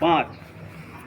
5।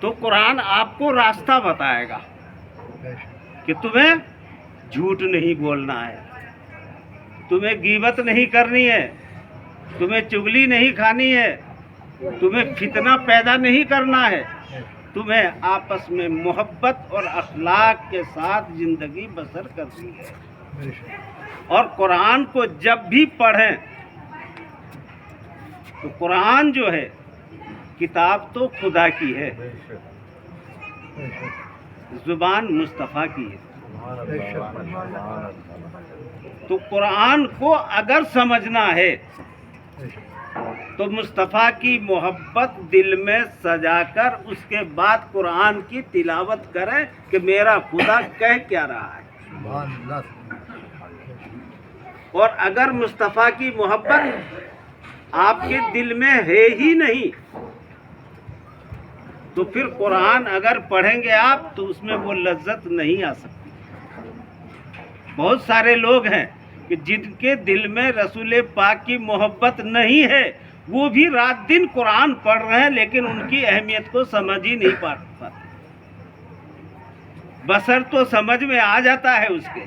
تو قرآن آپ کو راستہ بتائے گا کہ تمہیں جھوٹ نہیں بولنا ہے، تمہیں غیبت نہیں کرنی ہے، تمہیں چغلی نہیں کھانی ہے، تمہیں فتنہ پیدا نہیں کرنا ہے، تمہیں آپس میں محبت اور اخلاق کے ساتھ زندگی بسر کرنی ہے۔ اور قرآن کو جب بھی پڑھیں تو قرآن جو ہے کتاب تو خدا کی ہے، زبان مصطفیٰ کی ہے۔ تو قرآن کو اگر سمجھنا ہے تو مصطفیٰ کی محبت دل میں سجا کر اس کے بعد قرآن کی تلاوت کریں کہ میرا خدا کہہ کیا رہا ہے۔ اور اگر مصطفیٰ کی محبت آپ کے دل میں ہے ہی نہیں تو پھر قرآن اگر پڑھیں گے آپ تو اس میں وہ لذت نہیں آ سکتی۔ بہت سارے لوگ ہیں کہ جن کے دل میں رسول پاک کی محبت نہیں ہے، وہ بھی رات دن قرآن پڑھ رہے ہیں لیکن ان کی اہمیت کو سمجھ ہی نہیں پاتے۔ بصر تو سمجھ میں آ جاتا ہے اس کے،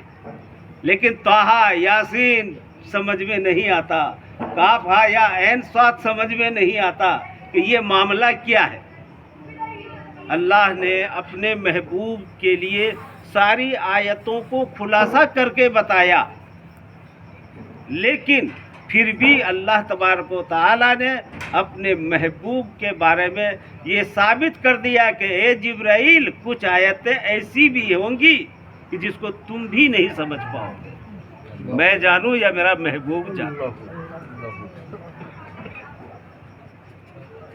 لیکن طٰہٰ یاسین سمجھ میں نہیں آتا، کاف ہا یا عین صاد سمجھ میں نہیں آتا کہ یہ معاملہ کیا ہے۔ اللہ نے اپنے محبوب کے لیے ساری آیتوں کو خلاصہ کر کے بتایا، لیکن پھر بھی اللہ تبارک و تعالیٰ نے اپنے محبوب کے بارے میں یہ ثابت کر دیا کہ اے جبرائیل کچھ آیتیں ایسی بھی ہوں گی کہ جس کو تم بھی نہیں سمجھ پاؤ گے، میں جانوں یا میرا محبوب جانو۔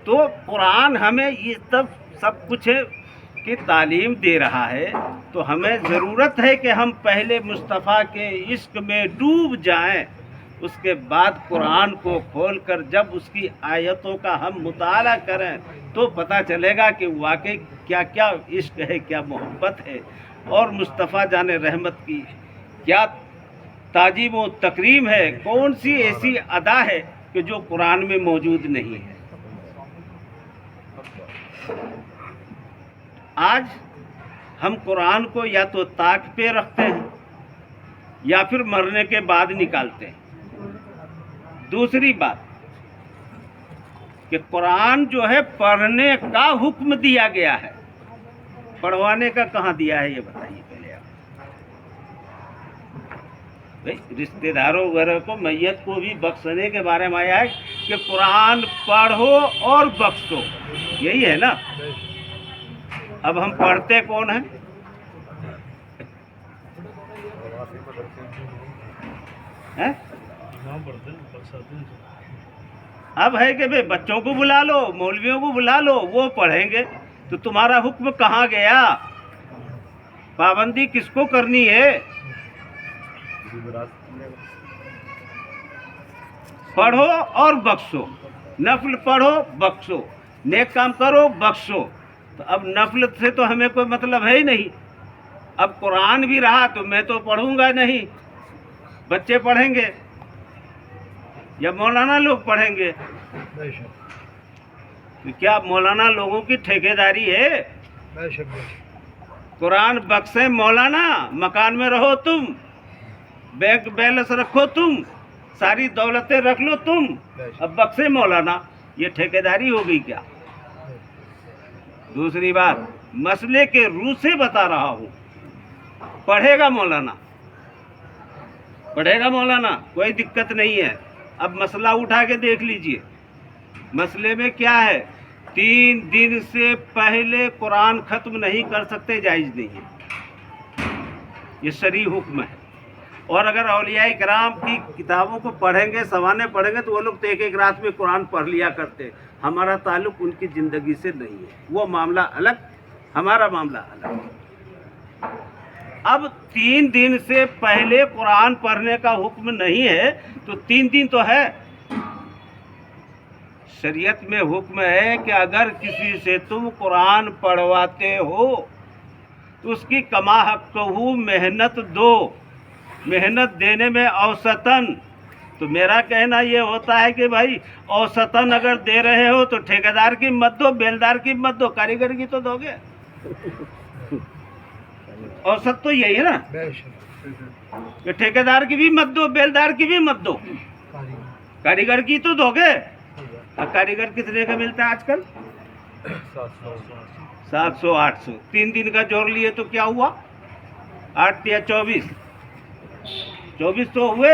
تو قرآن ہمیں یہ سب کچھ کی تعلیم دے رہا ہے، تو ہمیں ضرورت ہے کہ ہم پہلے مصطفیٰ کے عشق میں ڈوب جائیں، اس کے بعد قرآن کو کھول کر جب اس کی آیتوں کا ہم مطالعہ کریں تو پتہ چلے گا کہ واقعی کیا کیا عشق ہے، کیا محبت ہے، اور مصطفیٰ جان رحمت کی کیا تعظیم و تکریم ہے، کون سی ایسی ادا ہے کہ جو قرآن میں موجود نہیں ہے۔ آج ہم قرآن کو یا تو طاق پہ رکھتے ہیں یا پھر مرنے کے بعد نکالتے ہیں۔ دوسری بات کہ قرآن جو ہے پڑھنے کا حکم دیا گیا ہے، پڑھوانے کا کہاں دیا ہے یہ بتائیے پہلے آپ۔ رشتہ داروں وغیرہ کو میت کو بھی بخشنے کے بارے میں آیا ہے کہ قرآن پڑھو اور بخشو، یہی ہے نا۔ اب ہم پڑھتے کون ہیں؟ اب ہے کہ بچوں کو بلا لو، مولویوں کو بلا لو، وہ پڑھیں گے، تو تمہارا حکم کہاں گیا؟ پابندی کس کو کرنی ہے؟ پڑھو اور بخشو، نفل پڑھو بخشو، نیک کام کرو بخشو۔ تو اب نفل سے تو ہمیں کوئی مطلب ہے ہی نہیں۔ اب قرآن بھی رہا تو میں تو پڑھوں گا نہیں، بچے پڑھیں گے یا مولانا لوگ پڑھیں گے۔ تو کیا مولانا لوگوں کی ٹھیکیداری ہے؟ قرآن بخشے مولانا، مکان میں رہو تم، بینک بیلنس رکھو تم، ساری دولتیں رکھ لو تم، اب بخشے مولانا، یہ ٹھیکیداری ہو گئی کیا؟ دوسری بات مسئلے کے روح سے بتا رہا ہوں، پڑھے گا مولانا، پڑھے گا مولانا، کوئی دقت نہیں ہے۔ اب مسئلہ اٹھا کے دیکھ لیجئے، مسئلے میں کیا ہے؟ 3 دن سے پہلے قرآن ختم نہیں کر سکتے، جائز نہیں ہے، یہ شرعی حکم ہے۔ اور اگر اولیاء کرام کی کتابوں کو پڑھیں گے، سوانے پڑھیں گے، تو وہ لوگ تو ایک رات میں قرآن پڑھ لیا کرتے۔ ہمارا تعلق ان کی زندگی سے نہیں ہے، وہ معاملہ الگ، ہمارا معاملہ الگ۔ اب 3 دن سے پہلے قرآن پڑھنے کا حکم نہیں ہے تو 3 دن تو ہے۔ شریعت میں حکم ہے کہ اگر کسی سے تم قرآن پڑھواتے ہو تو اس کی کما حقہ محنت دو، محنت دینے میں اوسطاً تو میرا کہنا یہ ہوتا ہے کہ بھائی اوسطاً اگر دے رہے ہو تو ٹھیکیدار کی مت دو، بیلدار کی مت دو، کاریگر کی تو دو گے. اوسط تو یہی ہے نا بے شک. کہ ٹھیکیدار کی بھی مت دو، بیلدار کی بھی مت دو، کاریگر کی تو دو گے. کاریگر کتنے کا ملتا ہے آج کل؟ 700 800. 3 دن کا جوڑ لیے تو کیا ہوا؟ 8 یا 24 تو ہوئے.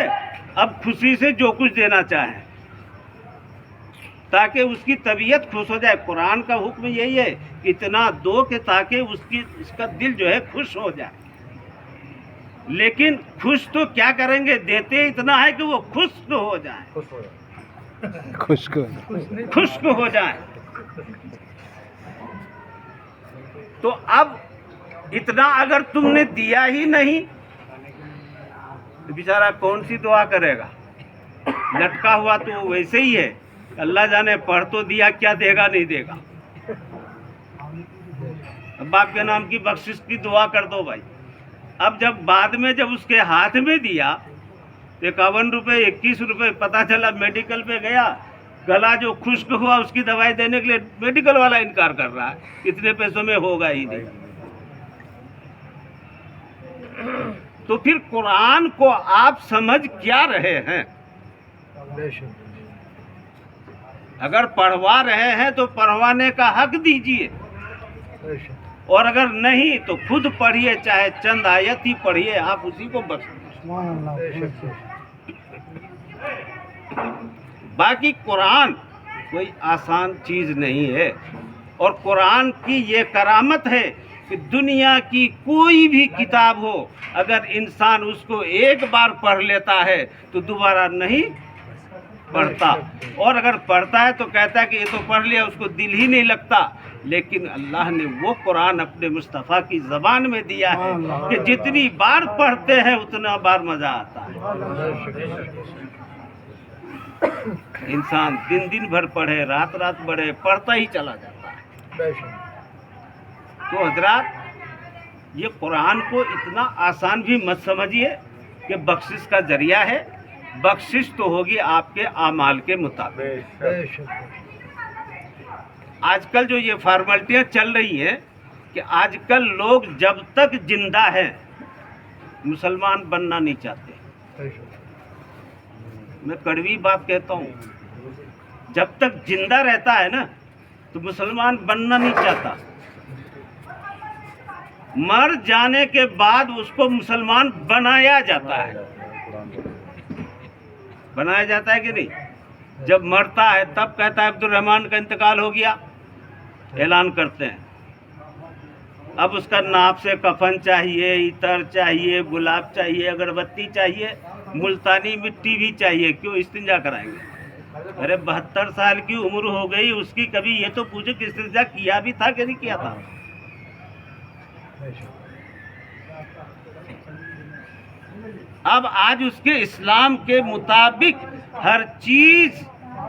اب خوشی سے جو کچھ دینا چاہیں تاکہ اس کی طبیعت خوش ہو جائے. قرآن کا حکم یہی ہے اتنا دو کہ تاکہ اس کا دل جو ہے خوش ہو جائے. لیکن خوش تو کیا کریں گے؟ دیتے اتنا ہے کہ وہ خشک ہو جائیں، خشک ہو جائیں. تو اب اتنا اگر تم نے دیا ہی نہیں تو بیچارہ کون سی دعا کرے گا؟ لٹکا ہوا تو ویسے ہی ہے. اللہ جانے پڑھ تو دیا، کیا دے گا نہیں دے گا. باپ کے نام کی بخشش کی دعا کر دو بھائی. اب جب بعد میں جب اس کے ہاتھ میں دیا 51 روپے 21 روپے، پتہ چلا میڈیکل پہ گیا، گلا جو خشک ہوا اس کی دوائی دینے کے لیے میڈیکل والا انکار کر رہا ہے، اتنے پیسوں میں ہوگا ہی نہیں. تو پھر قرآن کو آپ سمجھ کیا رہے ہیں؟ بے شک. اگر پڑھوا رہے ہیں تو پڑھوانے کا حق دیجیے، بے شک. اور اگر نہیں تو خود پڑھیے، چاہے چند آیت ہی پڑھیے، آپ اسی کو بخش دیں. سبحان اللہ. بے شک. باقی قرآن کوئی آسان چیز نہیں ہے. اور قرآن کی یہ کرامت ہے کہ دنیا کی کوئی بھی کتاب ہو، اگر انسان اس کو ایک بار پڑھ لیتا ہے تو دوبارہ نہیں پڑھتا، اور اگر پڑھتا ہے تو کہتا ہے کہ یہ تو پڑھ لیا، اس کو دل ہی نہیں لگتا. لیکن اللہ نے وہ قرآن اپنے مصطفیٰ کی زبان میں دیا ہے کہ جتنی بار پڑھتے ہیں اتنا بار مزہ آتا ہے. انسان دن دن بھر پڑھے، رات رات پڑھے، پڑھتا ہی چلا جاتا ہے. بے شک. تو حضرات یہ قرآن کو اتنا آسان بھی مت سمجھیے کہ بخشش کا ذریعہ ہے. بخشش تو ہوگی آپ کے اعمال کے مطابق. بے شک. آج کل جو یہ فارملٹیاں چل رہی ہیں کہ آج کل لوگ جب تک زندہ ہیں مسلمان بننا نہیں چاہتے. بے شک. میں کڑوی بات کہتا ہوں، جب تک زندہ رہتا ہے نا تو مسلمان بننا نہیں چاہتا. مر جانے کے بعد اس کو مسلمان بنایا جاتا ہے. بنایا جاتا ہے کہ نہیں؟ جب مرتا ہے تب کہتا ہے عبد الرحمن کا انتقال ہو گیا، اعلان کرتے ہیں. اب اس کا ناپ سے کفن چاہیے، عطر چاہیے، گلاب چاہیے، اگربتی چاہیے، ملتانی مٹی بھی چاہیے. کیوں استنجا کرائیں گے؟ ارے 72 سال کی عمر ہو گئی اس کی، کبھی یہ تو پوچھو کہ استنجا کیا بھی تھا کہ نہیں کیا تھا. اب آج اس کے اسلام کے مطابق ہر چیز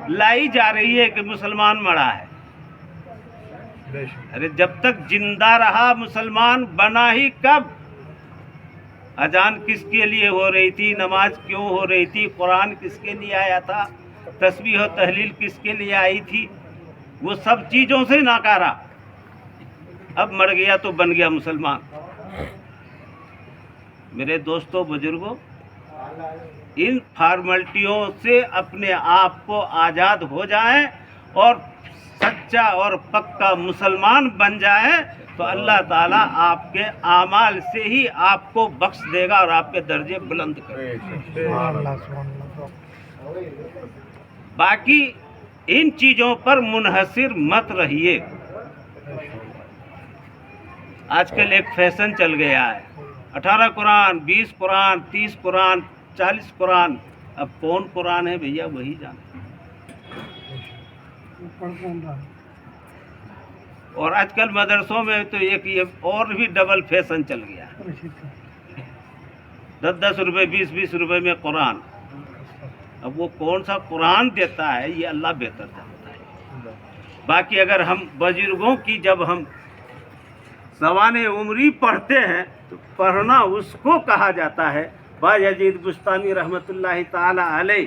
لائی جا رہی ہے کہ مسلمان مرا ہے. ارے جب تک زندہ رہا مسلمان بنا ہی کب؟ اذان کس کے لیے ہو رہی تھی؟ نماز کیوں ہو رہی تھی؟ قرآن کس کے لیے آیا تھا؟ تسبیح و تحلیل کس کے لیے آئی تھی؟ وہ سب چیزوں سے ناکارا. اب مر گیا تو بن گیا مسلمان. میرے دوستوں بزرگوں، ان فارملٹیوں سے اپنے آپ کو آزاد ہو جائیں اور سچا اور پکا مسلمان بن جائیں تو اللہ تعالیٰ آپ کے اعمال سے ہی آپ کو بخش دے گا اور آپ کے درجے بلند کرے گا. باقی ان چیزوں پر منحصر مت رہیے. آج کل ایک فیشن چل گیا ہے، 18 قرآن، 20 قرآن، 30 قرآن، 40 قرآن. اب کون قرآن ہے بھیا وہی جانے. اور آج کل مدرسوں میں تو ایک یہ اور بھی ڈبل فیشن چل گیا ہے، 10 روپے 20 روپے میں قرآن. اب وہ کون سا قرآن دیتا ہے یہ اللہ بہتر جانتا ہے. باقی اگر ہم بزرگوں کی جب ہم سوانح عمری پڑھتے ہیں تو پڑھنا اس کو کہا جاتا ہے. باجید بستانی رحمۃ اللہ تعالی علیہ